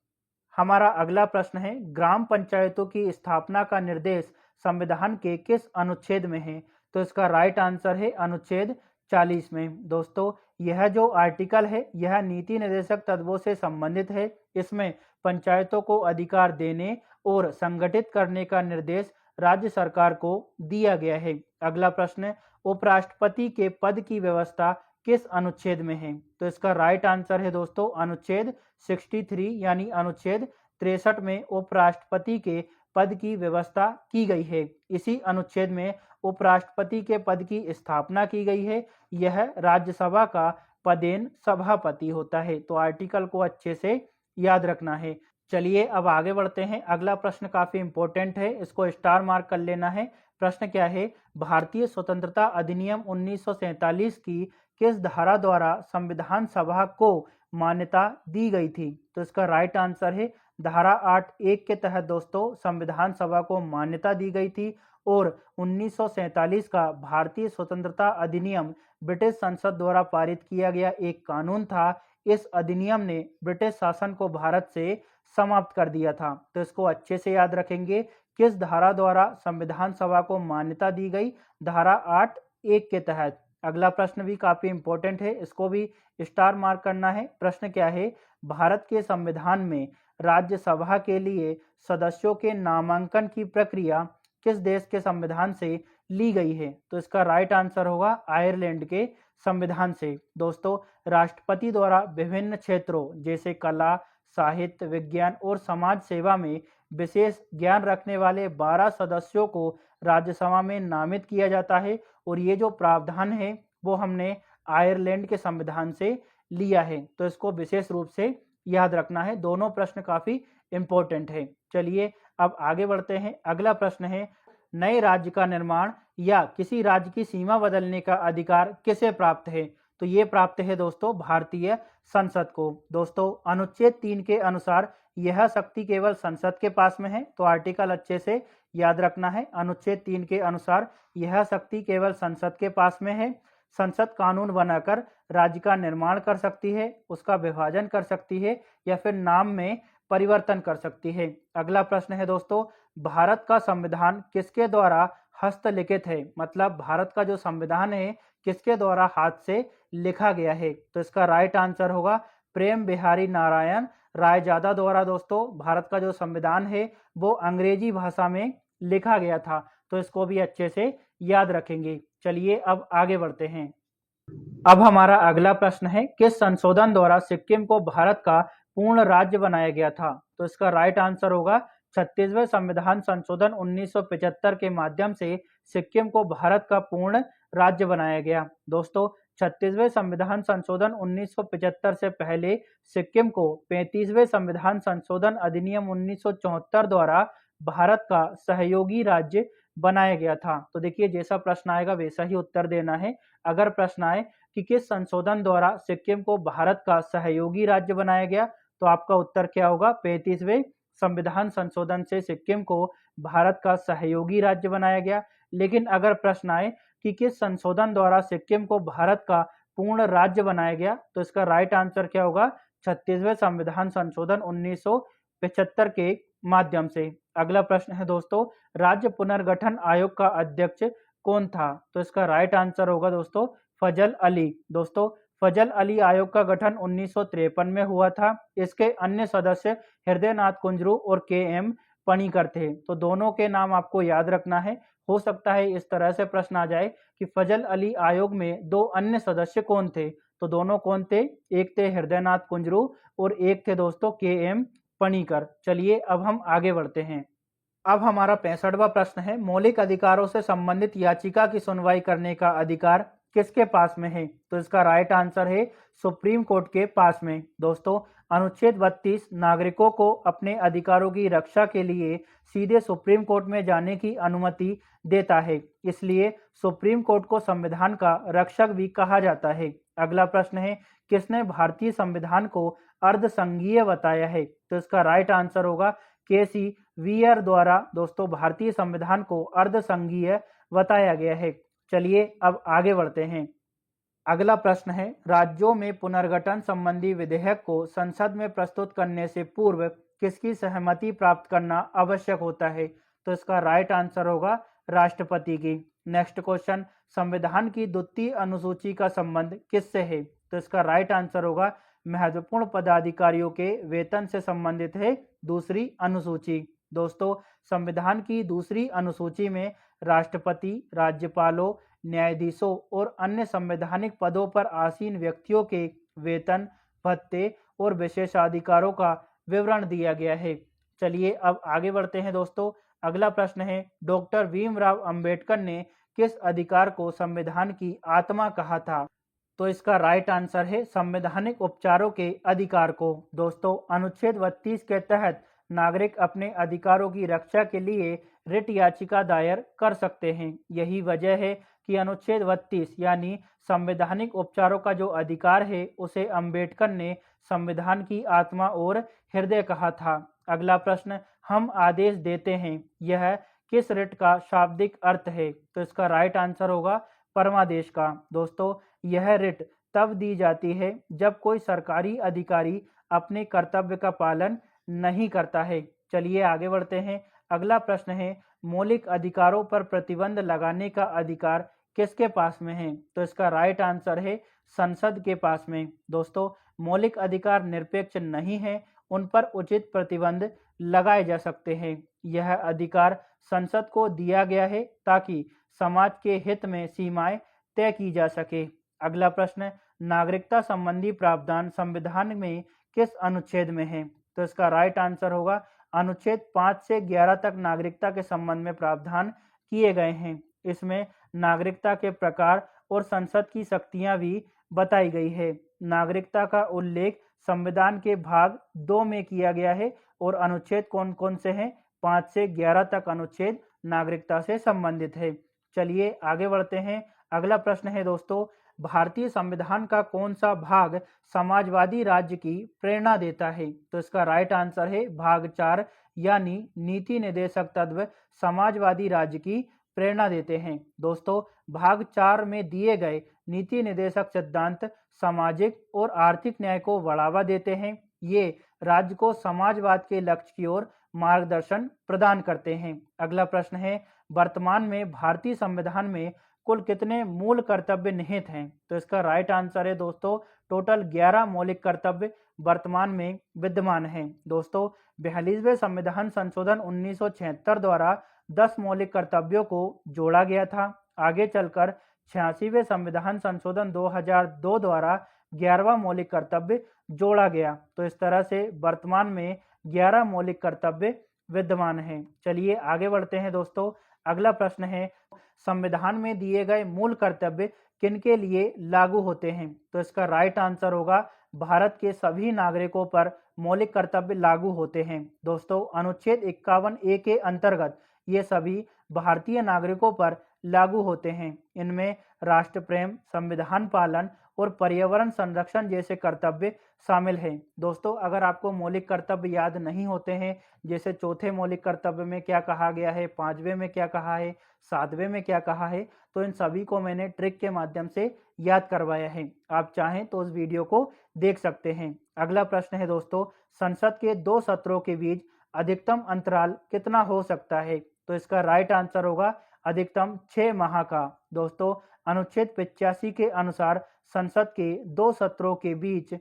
Speaker 1: हमारा अगला प्रश्न है, ग्राम पंचायतों की स्थापना का निर्देश संविधान के किस अनुच्छेद में है? तो इसका राइट आंसर है अनुच्छेद 40 में। दोस्तों, यह जो आर्टिकल है यह नीति निर्देशक तत्वों से संबंधित है। इसमें पंचायतों को अधिकार देने और संगठित करने का निर्देश राज्य सरकार को दिया गया है। अगला प्रश्न, उपराष्ट्रपति के पद की व्यवस्था किस अनुच्छेद में है? तो इसका राइट आंसर है दोस्तों अनुच्छेद 63 यानी अनुच्छेद 63 में उपराष्ट्रपति के पद की व्यवस्था की गई है। इसी अनुच्छेद में उपराष्ट्रपति के पद की स्थापना की गई है। यह राज्यसभा का पदेन सभापति होता है। तो आर्टिकल को अच्छे से याद रखना है। चलिए अब आगे बढ़ते हैं। अगला प्रश्न काफी इंपॉर्टेंट है, इसको स्टार मार्क कर लेना है। प्रश्न क्या है, भारतीय स्वतंत्रता अधिनियम 1947 की किस धारा द्वारा संविधान सभा को मान्यता दी गई थी? तो इसका राइट आंसर है धारा 8(1) के तहत दोस्तों संविधान सभा को मान्यता दी गई थी। और 1947 का भारतीय स्वतंत्रता अधिनियम ब्रिटिश संसद द्वारा पारित किया गया एक कानून था। इस अधिनियम ने ब्रिटिश शासन को भारत से समाप्त कर दिया था। तो इसको अच्छे से याद रखेंगे, किस धारा द्वारा संविधान सभा को मान्यता दी गई? धारा 8(1) के तहत। अगला प्रश्न भी काफी इंपॉर्टेंट है, इसको भी स्टार मार्क करना है। प्रश्न क्या है, भारत के संविधान में राज्यसभा के लिए सदस्यों के नामांकन की प्रक्रिया किस देश के संविधान से ली गई है? तो इसका राइट आंसर होगा आयरलैंड के संविधान से। दोस्तों, राष्ट्रपति द्वारा विभिन्न क्षेत्रों जैसे कला, साहित्य, विज्ञान और समाज सेवा में विशेष ज्ञान रखने वाले 12 सदस्यों को राज्यसभा में नामित किया जाता है। और ये जो प्रावधान है वो हमने आयरलैंड के संविधान से लिया है। तो इसको विशेष रूप से याद रखना है। दोनों प्रश्न काफी इंपॉर्टेंट है। चलिए अब आगे बढ़ते हैं। अगला प्रश्न है, नए राज्य का निर्माण या किसी राज्य की सीमा बदलने का अधिकार किसे प्राप्त है? तो ये प्राप्त है दोस्तों भारतीय संसद को। दोस्तों, अनुच्छेद 3 के अनुसार यह शक्ति केवल संसद के पास में है। तो आर्टिकल अच्छे से याद रखना है। अनुच्छेद 3 के अनुसार यह शक्ति केवल संसद के पास में है। संसद कानून बनाकर राज्य का निर्माण कर सकती है, उसका विभाजन कर सकती है या फिर नाम में परिवर्तन कर सकती है। अगला प्रश्न है दोस्तों, भारत का संविधान किसके द्वारा हस्तलिखित है? मतलब भारत का जो संविधान है किसके द्वारा हाथ से लिखा गया है? तो इसका राइट आंसर होगा प्रेम बिहारी नारायण रायजादा द्वारा। दोस्तों, भारत का जो संविधान है वो अंग्रेजी भाषा में लिखा गया था। तो इसको भी अच्छे से याद रखेंगे। चलिए अब आगे बढ़ते हैं। अब हमारा अगला प्रश्न है, किस संशोधन द्वारा सिक्किम को भारत का पूर्ण राज्य बनाया गया था? तो इसका राइट आंसर होगा 36वें संविधान संशोधन 1975 के माध्यम से सिक्किम को भारत का पूर्ण राज्य बनाया गया। दोस्तों, 36वें संविधान संशोधन 1975 से पहले सिक्किम को 35वें संविधान संशोधन अधिनियम 1974 द्वारा भारत का सहयोगी राज्य बनाया गया था। तो देखिए, जैसा प्रश्न आएगा वैसा ही उत्तर देना है। अगर प्रश्न आए कि किस संशोधन द्वारा सिक्किम को भारत का सहयोगी राज्य बनाया गया, तो आपका उत्तर क्या होगा? 35वें संविधान संशोधन से सिक्किम को भारत का सहयोगी राज्य बनाया गया। लेकिन अगर प्रश्न आए कि किस संशोधन द्वारा सिक्किम को भारत का पूर्ण राज्य बनाया गया, तो इसका राइट आंसर क्या होगा? 36वें संविधान संशोधन 1975 के माध्यम से। अगला प्रश्न है दोस्तों, राज्य पुनर्गठन आयोग का अध्यक्ष कौन था? तो इसका राइट आंसर होगा दोस्तों फजल अली। दोस्तों, फजल अली आयोग का गठन 1953 में हुआ था। इसके अन्य सदस्य हृदयनाथ कुंजरू और के.एम. पणिकर थे। तो दोनों के नाम आपको याद रखना है। हो सकता है इस तरह से प्रश्न आ जाए कि फजल अली आयोग में 2 अन्य सदस्य कौन थे? तो दोनों कौन थे? एक थे हृदयनाथ कुंजरू और एक थे दोस्तों के.एम. पणिकर। चलिए अब हम आगे बढ़ते हैं। अब हमारा 65वां प्रश्न है, मौलिक अधिकारों से संबंधित याचिका की सुनवाई करने का अधिकार किसके पास में है? तो इसका राइट आंसर है सुप्रीम कोर्ट के पास में। दोस्तों, अनुच्छेद 32 नागरिकों को अपने अधिकारों की रक्षा के लिए सीधे सुप्रीम कोर्ट में जाने की अनुमति देता है, इसलिए सुप्रीम कोर्ट को संविधान का रक्षक भी कहा जाता है। अगला प्रश्न है, किसने भारतीय संविधान को अर्धसंघीय बताया है? तो इसका राइट आंसर होगा केसी वीयर द्वारा दोस्तों भारतीय संविधान को अर्धसंघीय बताया गया है। चलिए अब आगे बढ़ते हैं। अगला प्रश्न है, राज्यों में पुनर्गठन संबंधी विधेयक को संसद में प्रस्तुत करने से पूर्व किसकी सहमति प्राप्त करना आवश्यक होता है? तो इसका राइट आंसर होगा राष्ट्रपति की। नेक्स्ट क्वेश्चन, संविधान की द्वितीय अनुसूची का संबंध किससे है? तो इसका राइट आंसर होगा महत्वपूर्ण पदाधिकारियों के वेतन से संबंधित है दूसरी अनुसूची। दोस्तों, संविधान की दूसरी अनुसूची में राष्ट्रपति, राज्यपालों, न्यायाधीशों और अन्य संवैधानिक पदों पर आसीन व्यक्तियों के वेतन, भत्ते और विशेषाधिकारों का विवरण दिया गया है। चलिए अब आगे बढ़ते हैं दोस्तों। अगला प्रश्न है, डॉक्टर भीमराव अंबेडकर ने किस अधिकार को संविधान की आत्मा कहा था? तो इसका राइट आंसर है संवैधानिक उपचारों के अधिकार को। दोस्तों, अनुच्छेद 32 के तहत नागरिक अपने अधिकारों की रक्षा के लिए रिट याचिका दायर कर सकते हैं। यही वजह है कि अनुच्छेद 32 यानी संवैधानिक उपचारों का जो अधिकार है उसे अंबेडकर ने संविधान की आत्मा और हृदय कहा था। अगला प्रश्न, हम आदेश देते हैं, यह किस रिट का शाब्दिक अर्थ है? तो इसका राइट आंसर होगा परमादेश का। दोस्तों, यह रिट तब दी जाती है जब कोई सरकारी अधिकारी अपने कर्तव्य का पालन नहीं करता है। चलिए आगे बढ़ते हैं। अगला प्रश्न है, मौलिक अधिकारों पर प्रतिबंध लगाने का अधिकार किसके पास में है? तो इसका राइट आंसर है संसद के पास में। दोस्तों, मौलिक अधिकार निरपेक्ष नहीं है, उन पर उचित प्रतिबंध लगाए जा सकते हैं। यह अधिकार संसद को दिया गया है ताकि समाज के हित में सीमाएं तय की जा सके। अगला प्रश्न, नागरिकता संबंधी प्रावधान संविधान में किस अनुच्छेद में है? तो इसका राइट आंसर होगा अनुच्छेद 5 से 11 तक नागरिकता के संबंध में प्रावधान किए गए हैं। इसमें नागरिकता के प्रकार और संसद की शक्तियां भी बताई गई है। नागरिकता का उल्लेख संविधान के भाग 2 में किया गया है और अनुच्छेद कौन कौन से हैं? 5 से 11 तक अनुच्छेद नागरिकता से संबंधित है। चलिए आगे बढ़ते हैं। अगला प्रश्न है दोस्तों, भारतीय संविधान का कौन सा भाग समाजवादी राज्य की प्रेरणा देता है? तो इसका राइट आंसर है भाग 4 यानी नीति निर्देशक तत्व समाजवादी राज्य की प्रेरणा देते हैं। दोस्तों, भाग 4 में दिए गए नीति निर्देशक सिद्धांत सामाजिक और आर्थिक न्याय को बढ़ावा देते हैं। ये राज्य को समाजवाद के लक्ष्य की ओर मार्गदर्शन प्रदान करते हैं। अगला प्रश्न है, वर्तमान में भारतीय संविधान में कुल कितने मूल कर्तव्य निहित हैं? तो इसका राइट आंसर है दोस्तों टोटल 11 मौलिक कर्तव्य वर्तमान में विद्यमान हैं। दोस्तों, 42वें संविधान संशोधन 1976 द्वारा 10 मौलिक कर्तव्यों को जोड़ा गया था। आगे चलकर 86वें संविधान संशोधन 2002 द्वारा 11वां मौलिक कर्तव्य जोड़ा गया। तो इस तरह से वर्तमान में 11 मौलिक कर्तव्य विद्यमान हैं। चलिए आगे बढ़ते हैं दोस्तों। अगला प्रश्न है, संविधान में दिए गए मूल कर्तव्य किनके लिए लागू होते हैं? तो इसका राइट आंसर होगा भारत के सभी नागरिकों पर मौलिक कर्तव्य लागू होते हैं। दोस्तों, अनुच्छेद 51A के अंतर्गत ये सभी भारतीय नागरिकों पर लागू होते हैं। इनमें राष्ट्र प्रेम, संविधान पालन और पर्यावरण संरक्षण जैसे कर्तव्य शामिल हैं। दोस्तों, अगर आपको मौलिक कर्तव्य याद नहीं होते हैं, जैसे चौथे मौलिक कर्तव्य में क्या कहा गया है, 5वें में क्या कहा है, 7वें में क्या कहा है, तो इन सभी को मैंने ट्रिक के माध्यम से याद करवाया है। आप चाहें तो उस वीडियो को देख सकते हैं। अगला प्रश्न है दोस्तों, संसद के 2 सत्रों के बीच अधिकतम अंतराल कितना हो सकता है? तो इसका राइट आंसर होगा अधिकतम 6 माह का। दोस्तों, अनुच्छेद 85 के अनुसार संसद के 2 सत्रों के बीच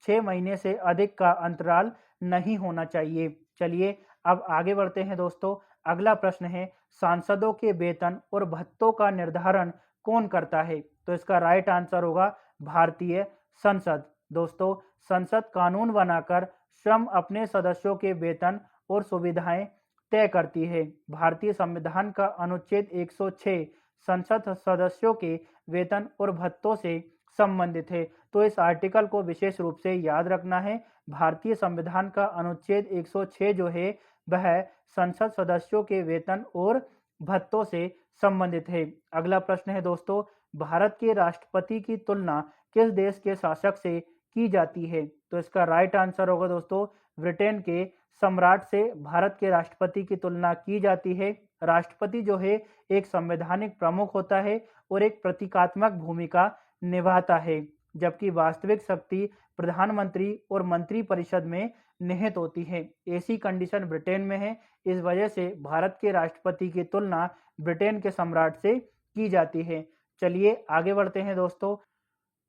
Speaker 1: 6 महीने से अधिक का अंतराल नहीं होना चाहिए। चलिए अब आगे बढ़ते हैं दोस्तों। अगला प्रश्न है, सांसदों के वेतन और भत्तों का निर्धारण कौन करता है? तो इसका राइट आंसर होगा भारतीय संसद। दोस्तों, संसद कानून बनाकर स्वयं अपने सदस्यों के वेतन और सुविधाएं तय करती है। भारतीय संविधान का अनुच्छेद 106 संसद सदस्यों के वेतन और भत्तों से संबंधित है। तो इस आर्टिकल को विशेष रूप से याद रखना है। भारतीय संविधान का अनुच्छेद 106 जो है वह संसद सदस्यों के वेतन और भत्तों से संबंधित है। अगला प्रश्न है दोस्तों, भारत के राष्ट्रपति की तुलना किस देश के शासक से की जाती है? तो इसका राइट आंसर होगा दोस्तों, ब्रिटेन के सम्राट से भारत के राष्ट्रपति की तुलना की जाती है। राष्ट्रपति जो है एक संवैधानिक प्रमुख होता है और एक प्रतीकात्मक भूमिका निभाता है, जबकि वास्तविक शक्ति प्रधानमंत्री और मंत्री परिषद में निहित होती है। ऐसी कंडीशन ब्रिटेन में है, इस वजह से भारत के राष्ट्रपति की तुलना ब्रिटेन के सम्राट से की जाती है। चलिए आगे बढ़ते हैं दोस्तों।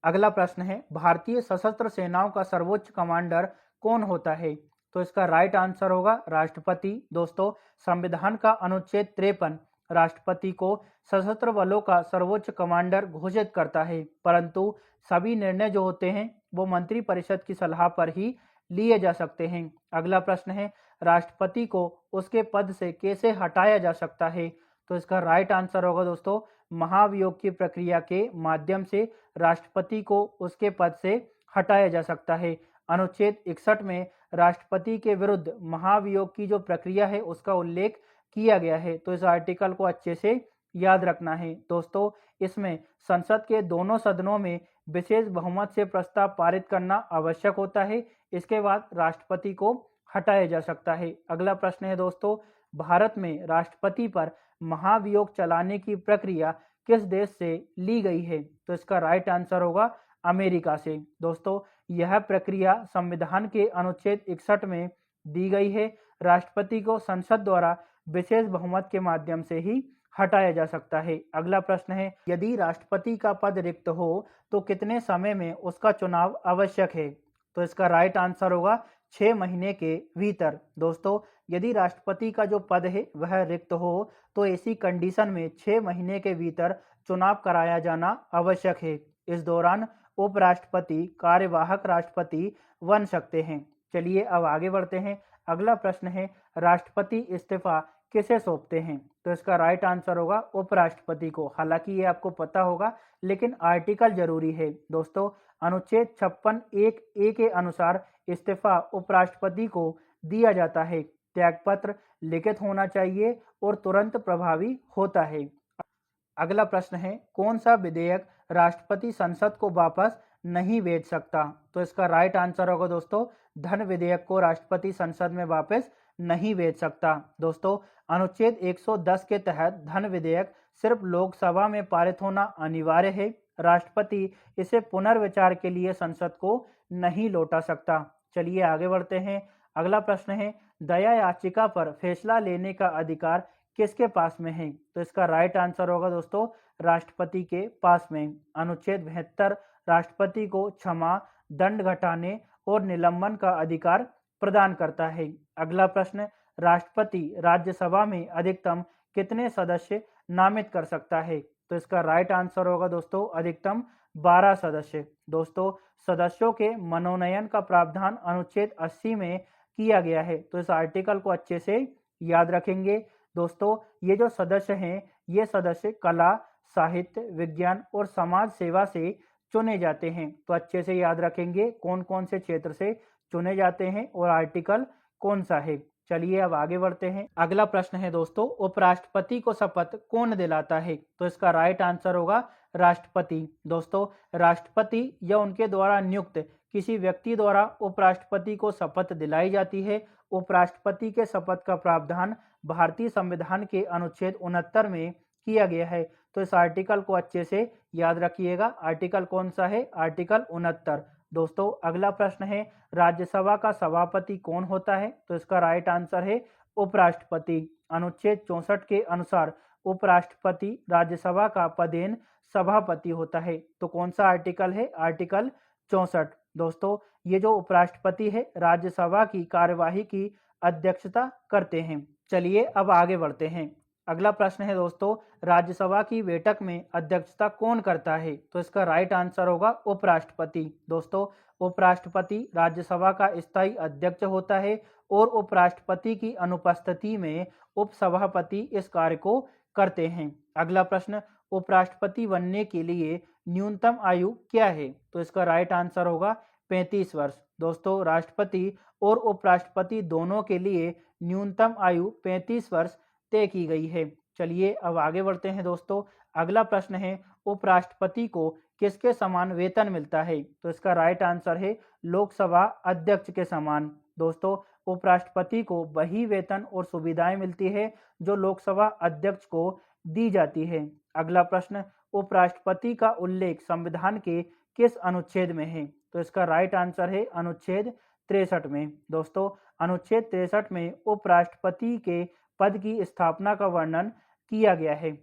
Speaker 1: अगला प्रश्न है, भारतीय सशस्त्र सेनाओं का सर्वोच्च कमांडर कौन होता है? तो इसका राइट आंसर होगा राष्ट्रपति। दोस्तों, संविधान का अनुच्छेद 53 राष्ट्रपति को सशस्त्र बलों का सर्वोच्च कमांडर घोषित करता है, परंतु सभी निर्णय जो होते हैं वो मंत्रिपरिषद की सलाह पर ही लिए जा सकते हैं। अगला प्रश्न है, राष्ट्रपति को उसके पद से कैसे हटाया जा सकता है? तो इसका राइट आंसर होगा दोस्तों, महाभियोग की प्रक्रिया के माध्यम से राष्ट्रपति को उसके पद से हटाया जा सकता है। अनुच्छेद 61 में राष्ट्रपति के विरुद्ध महाभियोग की जो प्रक्रिया है उसका उल्लेख किया गया है। तो इस आर्टिकल को अच्छे से याद रखना है। दोस्तों, इसमें संसद के दोनों सदनों में विशेष बहुमत से प्रस्ताव पारित करना आवश्यक होता है। इसके बाद राष्ट्रपति को हटाया जा सकता है। अगला प्रश्न है दोस्तों, भारत में राष्ट्रपति पर महाभियोग चलाने की प्रक्रिया किस देश से ली गई है? तो इसका राइट आंसर होगा अमेरिका से। दोस्तों, यह प्रक्रिया संविधान के अनुच्छेद 61 में दी गई है। राष्ट्रपति को संसद द्वारा विशेष बहुमत के माध्यम से ही हटाया जा सकता है। अगला प्रश्न है, यदि राष्ट्रपति का पद रिक्त हो तो कितने समय में उसका चुनाव आवश्यक है? तो इसका राइट आंसर होगा 6 महीने के भीतर। दोस्तों, यदि राष्ट्रपति का जो पद है वह रिक्त हो तो ऐसी कंडीशन में 6 महीने के भीतर चुनाव कराया जाना आवश्यक है। इस दौरान उपराष्ट्रपति कार्यवाहक राष्ट्रपति बन सकते हैं। चलिए अब आगे बढ़ते हैं। अगला प्रश्न है, राष्ट्रपति इस्तीफा किसे सौंपते हैं? तो इसका राइट आंसर होगा उपराष्ट्रपति को। हालांकि ये आपको पता होगा, लेकिन आर्टिकल जरूरी है। दोस्तों, अनुच्छेद 56(1)(a) के अनुसार इस्तीफा उपराष्ट्रपति को दिया जाता है। त्यागपत्र लिखित होना चाहिए और तुरंत प्रभावी होता है। अगला प्रश्न है, कौन सा विधेयक राष्ट्रपति संसद को वापस नहीं भेज सकता? तो इसका राइट आंसर होगा दोस्तों, धन विधेयक को राष्ट्रपति संसद में वापस नहीं भेज सकता। दोस्तों, अनुच्छेद 110 के तहत धन विधेयक सिर्फ लोकसभा में पारित होना अनिवार्य है। राष्ट्रपति इसे पुनर्विचार के लिए संसद को नहीं लौटा सकता। चलिए आगे बढ़ते हैं। अगला प्रश्न है, दया याचिका पर फैसला लेने का अधिकार किसके पास में है? तो इसका राइट आंसर होगा दोस्तों, राष्ट्रपति के पास में। अनुच्छेद 72 राष्ट्रपति को क्षमा, दंड घटाने और निलंबन का अधिकार प्रदान करता है। अगला प्रश्न, राष्ट्रपति राज्यसभा में अधिकतम कितने सदस्य नामित कर सकता है? तो इसका राइट आंसर होगा दोस्तों, अधिकतम 12 सदस्य। दोस्तों, सदस्यों के मनोनयन का प्रावधान अनुच्छेद 80 में किया गया है। तो इस आर्टिकल को अच्छे से याद रखेंगे। दोस्तों, ये जो सदस्य हैं, ये सदस्य कला, साहित्य, विज्ञान और समाज सेवा से चुने जाते हैं। तो अच्छे से याद रखेंगे कौन कौन से क्षेत्र से चुने जाते हैं और आर्टिकल कौन सा है। चलिए अब आगे बढ़ते हैं। अगला प्रश्न है दोस्तों, उपराष्ट्रपति को शपथ कौन दिलाता है? तो इसका राइट आंसर होगा राष्ट्रपति। दोस्तों, राष्ट्रपति या उनके द्वारा नियुक्त किसी व्यक्ति द्वारा उपराष्ट्रपति को शपथ दिलाई जाती है। उपराष्ट्रपति के शपथ का प्रावधान भारतीय संविधान के अनुच्छेद 69 में किया गया है। तो इस आर्टिकल को अच्छे से याद रखिएगा। आर्टिकल कौन सा है? आर्टिकल 69। दोस्तों, अगला प्रश्न है, राज्यसभा का सभापति कौन होता है? तो इसका राइट आंसर है उपराष्ट्रपति। अनुच्छेद 64 के अनुसार उपराष्ट्रपति राज्यसभा का पदेन सभापति होता है। तो कौन सा आर्टिकल है? आर्टिकल 64। दोस्तों, ये जो उपराष्ट्रपति है राज्यसभा की कार्यवाही की अध्यक्षता करते हैं। चलिए अब आगे बढ़ते हैं। अगला प्रश्न है दोस्तों, राज्यसभा की बैठक में अध्यक्षता कौन करता है? तो इसका राइट आंसर होगा उपराष्ट्रपति। दोस्तों, उपराष्ट्रपति राज्यसभा का स्थायी अध्यक्ष होता है और उपराष्ट्रपति की अनुपस्थिति में उपसभापति इस कार्य को करते हैं। अगला प्रश्न, उपराष्ट्रपति बनने के लिए न्यूनतम आयु क्या है? तो इसका राइट आंसर होगा 35 वर्ष। दोस्तों, राष्ट्रपति और उपराष्ट्रपति दोनों के लिए न्यूनतम आयु 35 वर्ष तय की गई है। चलिए अब आगे बढ़ते हैं दोस्तों। अगला प्रश्न है, उपराष्ट्रपति को किसके समान वेतन मिलता है? तो इसका राइट आंसर है लोकसभा अध्यक्ष के समान। दोस्तों, उपराष्ट्रपति को वही वेतन और सुविधाएं मिलती है जो लोकसभा अध्यक्ष को दी जाती है। अगला प्रश्न, उपराष्ट्रपति का उल्लेख संविधान के किस अनुच्छेद में है? तो इसका राइट आंसर है अनुच्छेद 63 में। दोस्तों, अनुच्छेद 63 में उपराष्ट्रपति के पद की स्थापना का वर्णन किया गया है।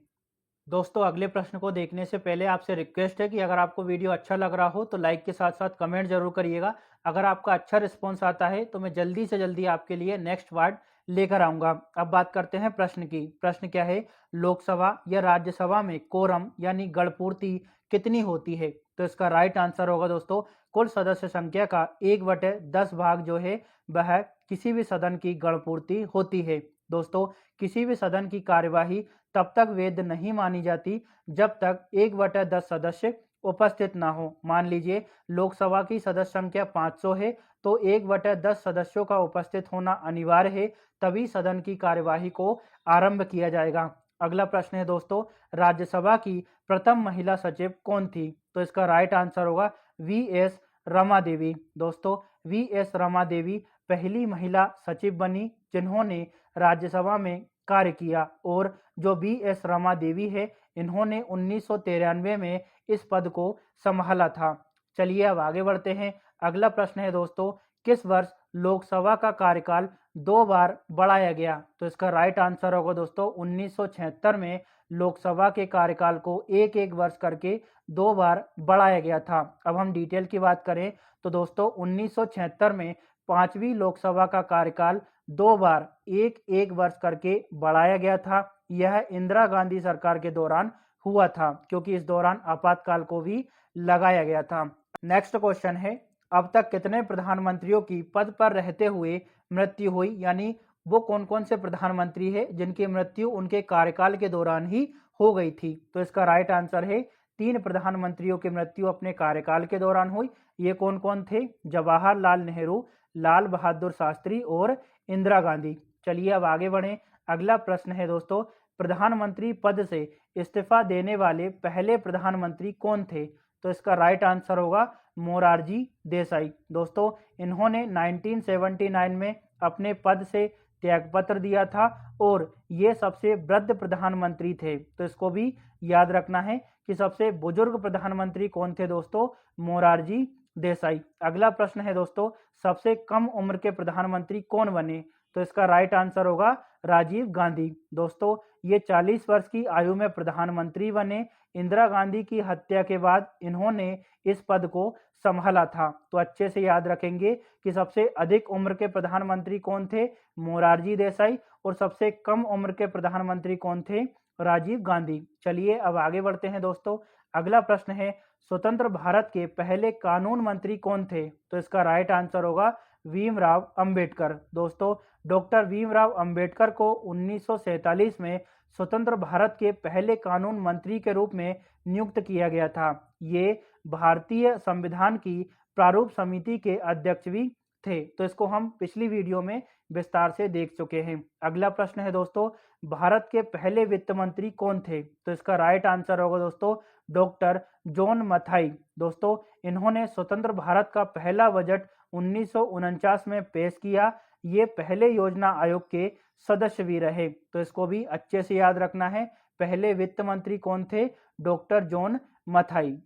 Speaker 1: दोस्तों, अगले प्रश्न को देखने से पहले आपसे रिक्वेस्ट है कि अगर आपको वीडियो अच्छा लग रहा हो तो लाइक के साथ साथ कमेंट जरूर करिएगा। अगर आपका अच्छा रिस्पॉन्स आता है तो मैं जल्दी से जल्दी आपके लिए नेक्स्ट पार्ट लेकर आऊंगा। अब बात करते हैं प्रश्न की। प्रश्न क्या है, लोकसभा या राज्यसभा में कोरम यानी गणपूर्ति कितनी होती है? तो इसका राइट आंसर होगा दोस्तों, कुल सदस्य संख्या का 1/10 भाग जो है वह किसी भी सदन की गणपूर्ति होती है। दोस्तों, किसी भी सदन की कार्यवाही तब तक वैध नहीं मानी जाती जब तक 1/10 सदस्य उपस्थित ना हो। मान लीजिए लोकसभा की सदस्य संख्या 500 है तो 1/10 सदस्यों का उपस्थित होना अनिवार्य है, तभी सदन की कार्यवाही को आरंभ किया जाएगा। अगला प्रश्न है दोस्तों, राज्यसभा की प्रथम महिला सचिव कौन थी? तो इसका राइट आंसर होगा वी.एस. रमा देवी। दोस्तों, वी.एस. रमा देवी पहली महिला सचिव बनी जिन्होंने राज्यसभा में कार्य किया, और जो वी.एस. रमा देवी है इन्होंने 1993 में इस पद को संभाला था। चलिए अब आगे बढ़ते हैं। अगला प्रश्न है दोस्तों, किस वर्ष लोकसभा का कार्यकाल 2 बार बढ़ाया गया? तो इसका राइट आंसर होगा दोस्तों 1976 में लोकसभा के कार्यकाल को एक एक वर्ष करके 2 बार बढ़ाया गया था। अब हम डिटेल की बात करें तो दोस्तों 1976 में 5वीं लोकसभा का कार्यकाल 2 बार एक एक वर्ष करके बढ़ाया गया था। यह इंदिरा गांधी सरकार के दौरान हुआ था क्योंकि इस दौरान आपातकाल को भी लगाया गया था। नेक्स्ट क्वेश्चन है, अब तक कितने प्रधानमंत्रियों की पद पर रहते हुए मृत्यु हुई? यानी वो कौन कौन से प्रधानमंत्री है जिनकी मृत्यु उनके कार्यकाल के दौरान ही हो गई थी? तो इसका राइट आंसर है 3 प्रधानमंत्रियों की मृत्यु अपने कार्यकाल के दौरान हुई। ये कौन कौन थे? जवाहरलाल नेहरू, लाल बहादुर शास्त्री और इंदिरा गांधी। चलिए अब आगे बढ़ें। अगला प्रश्न है दोस्तों, प्रधानमंत्री पद से इस्तीफा देने वाले पहले प्रधानमंत्री कौन थे? तो इसका राइट आंसर होगा मोरारजी देसाई। दोस्तों, इन्होंने 1979 में अपने पद से त्यागपत्र दिया था और ये सबसे वृद्ध प्रधानमंत्री थे। तो इसको भी याद रखना है कि सबसे बुजुर्ग प्रधानमंत्री कौन थे दोस्तों? मोरारजी देसाई। अगला प्रश्न है दोस्तों, सबसे कम उम्र के प्रधानमंत्री कौन बने? तो इसका राइट आंसर होगा राजीव गांधी। दोस्तों, ये 40 वर्ष की आयु में प्रधानमंत्री बने। इंदिरा गांधी की हत्या के बाद इन्होंने इस पद को संभाला था। तो अच्छे से याद रखेंगे कि सबसे अधिक उम्र के प्रधानमंत्री कौन थे? मोरारजी देसाई। और सबसे कम उम्र के प्रधानमंत्री कौन थे? राजीव गांधी। चलिए अब आगे बढ़ते हैं दोस्तों। अगला प्रश्न है, स्वतंत्र भारत के पहले कानून मंत्री कौन थे? तो इसका राइट आंसर होगा भीमराव अंबेडकर। दोस्तों, डॉक्टर भीमराव अंबेडकर को 1947 में स्वतंत्र भारत के पहले कानून मंत्री के रूप में नियुक्त किया गया था। ये भारतीय संविधान की प्रारूप समिति के अध्यक्ष भी थे। तो इसको हम पिछली वीडियो में विस्तार से देख चुके हैं। अगला प्रश्न है दोस्तों, भारत के पहले वित्त मंत्री कौन थे? तो इसका राइट आंसर होगा दोस्तों डॉक्टर जॉन मथाई। दोस्तों, इन्होंने स्वतंत्र भारत का पहला बजट 1949 में पेश किया। ये पहले योजना आयोग के सदस्य भी रहे। तो इसको भी अच्छे से याद रखना है। पहले वित्त मंत्री कौन थे? Doctor John Mathai.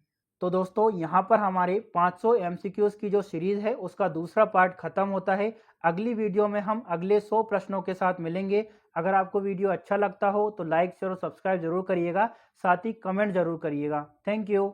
Speaker 1: तो दोस्तों, यहाँ पर हमारे 500 MCQs की जो सीरीज है उसका दूसरा पार्ट खत्म होता है। अगली वीडियो में हम अगले 100 प्रश्नों के साथ मिलेंगे। अगर आपको वीडियो अच्छा लगता हो तो लाइक शेयर और सब्सक्राइब जरूर करिएगा, साथ ही कमेंट जरूर करिएगा। Thank you.